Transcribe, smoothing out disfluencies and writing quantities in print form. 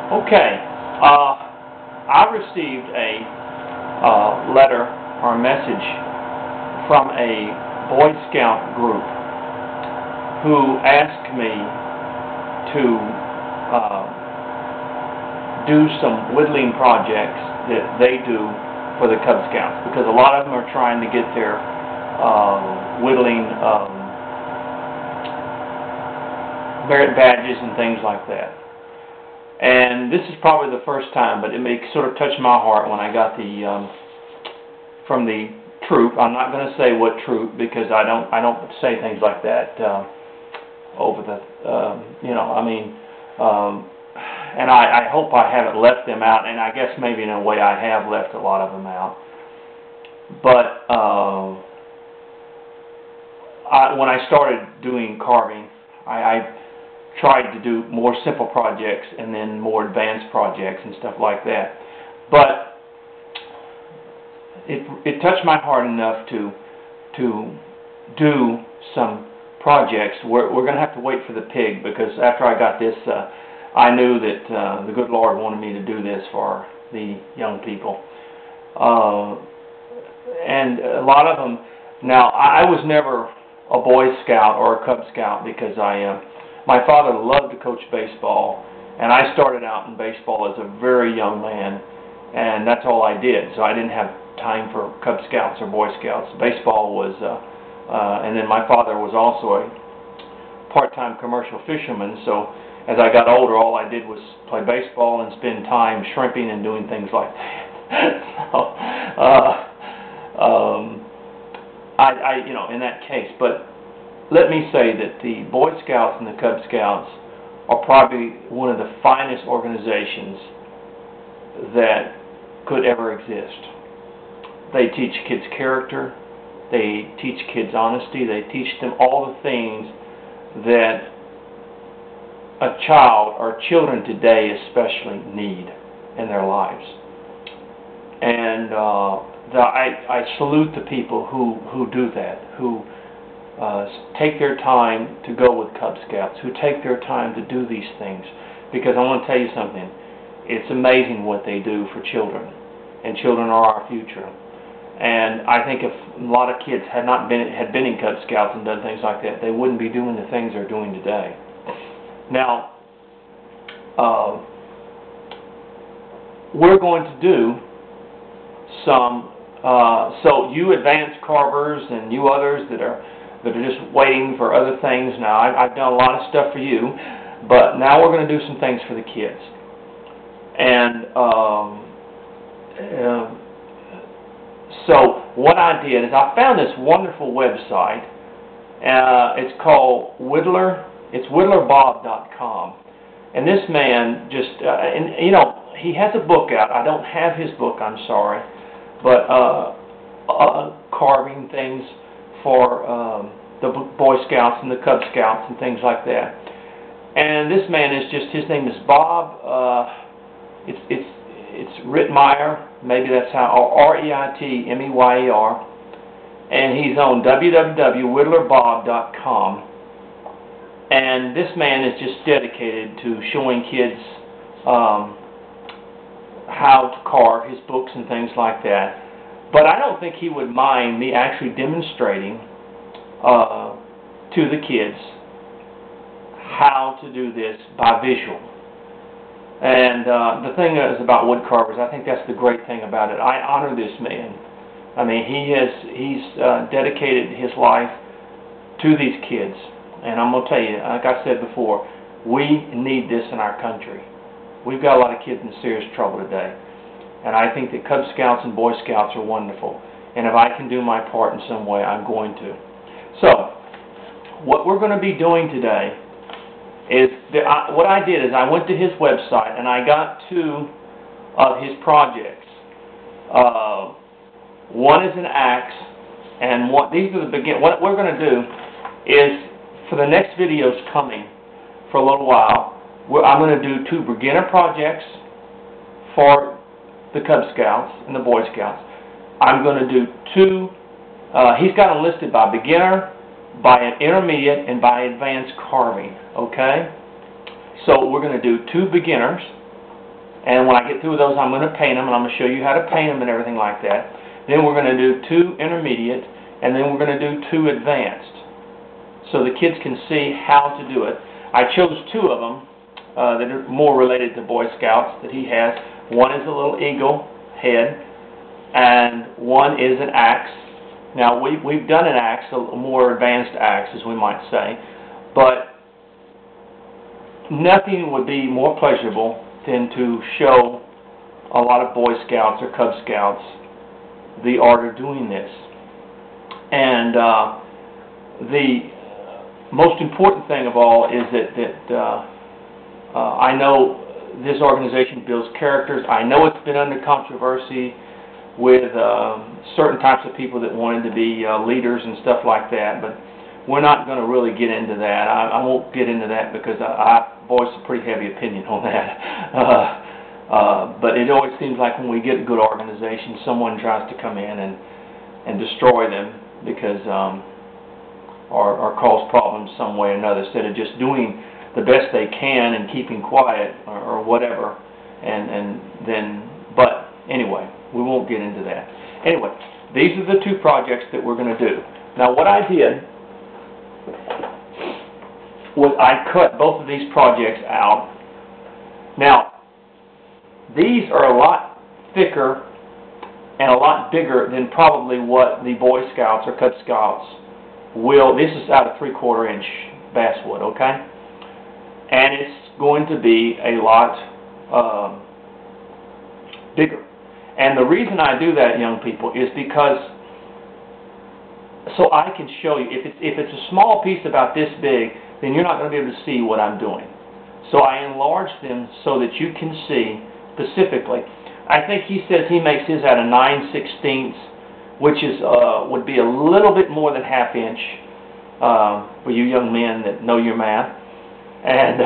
Okay. I received a letter or a message from a Boy Scout group who asked me to do some whittling projects that they do for the Cub Scouts, because a lot of them are trying to get their whittling merit badges and things like that. And this is probably the first time, but it may sort of touch my heart when I got the from the troop. I'm not going to say what troop, because I don't say things like that over the and I hope I haven't left them out, and I guess maybe in a way I have left a lot of them out. But when I started doing carving, I tried to do more simple projects and then more advanced projects and stuff like that. But it touched my heart enough to do some projects. We're going to have to wait for the pig, because after I got this, I knew that the good Lord wanted me to do this for the young people. And a lot of them, now I was never a Boy Scout or a Cub Scout, because my father loved to coach baseball, and I started out in baseball as a very young man, and that's all I did. So I didn't have time for Cub Scouts or Boy Scouts. Baseball was, and then my father was also a part-time commercial fisherman, so as I got older, all I did was play baseball and spend time shrimping and doing things like that. So, in that case, but let me say that the Boy Scouts and the Cub Scouts are probably one of the finest organizations that could ever exist. They teach kids character, they teach kids honesty, they teach them all the things that a child, or children today especially, need in their lives. And I salute the people who do that, who take their time to go with Cub Scouts, who take their time to do these things. Because I want to tell you something, it's amazing what they do for children, and children are our future. And I think if a lot of kids had been in Cub Scouts and done things like that, they wouldn't be doing the things they're doing today. Now, we're going to do some, so you advanced carvers and you others that are just waiting for other things. Now, I've done a lot of stuff for you, but now we're going to do some things for the kids. And so what I did is I found this wonderful website. It's called Whittler. It's whittlerbob.com. And this man just, he has a book out. I don't have his book, I'm sorry, but carving things for the Boy Scouts and the Cub Scouts and things like that. And this man is just, his name is Bob, it's Rittmeyer, maybe that's how, or R-E-I-T-M-E-Y-E-R, and he's on www.whittlerbob.com. And this man is just dedicated to showing kids how to carve, his books and things like that. But I don't think he would mind me actually demonstrating to the kids how to do this by visual. And the thing is about wood carvers, I think that's the great thing about it. I honor this man. I mean, he's dedicated his life to these kids. And I'm going to tell you, like I said before, we need this in our country. We've got a lot of kids in serious trouble today. And I think that Cub Scouts and Boy Scouts are wonderful. And if I can do my part in some way, I'm going to. So, what we're going to be doing today is, what I did is I went to his website and I got two of his projects. One is an axe, and these are the beginning. What we're going to do is, for the next videos coming for a little while, I'm going to do two beginner projects for the Cub Scouts and the Boy Scouts. I'm going to do two, he's got them listed by beginner, by an intermediate, and by advanced carving, okay? So we're going to do two beginners, And when I get through with those, I'm going to paint them, and I'm going to show you how to paint them and everything like that. Then we're going to do 2 intermediate, and then we're going to do 2 advanced, so the kids can see how to do it. I chose 2 of them that are more related to Boy Scouts that he has. One is a little eagle head, and one is an axe. Now, we've done an axe, a more advanced axe, as we might say, but nothing would be more pleasurable than to show a lot of Boy Scouts or Cub Scouts the art of doing this. And the most important thing of all is that I know this organization builds characters. I know it's been under controversy with certain types of people that wanted to be leaders and stuff like that, but we're not going to really get into that. I won't get into that because I voice a pretty heavy opinion on that. But it always seems like when we get a good organization, someone tries to come in and destroy them because or cause problems some way or another, instead of just doing the best they can and keeping quiet or whatever. But anyway, we won't get into that. Anyway, these are the 2 projects that we're going to do. Now, what I did was I cut both of these projects out. Now, these are a lot thicker and a lot bigger than probably what the Boy Scouts or Cub Scouts will. This is out of 3/4 inch basswood, okay? And it's going to be a lot bigger. And the reason I do that, young people, is because so I can show you. If it's a small piece about this big, then you're not going to be able to see what I'm doing. So I enlarge them so that you can see specifically. I think he says he makes his out of 9/16, which is would be a little bit more than 1/2 inch for you young men that know your math. And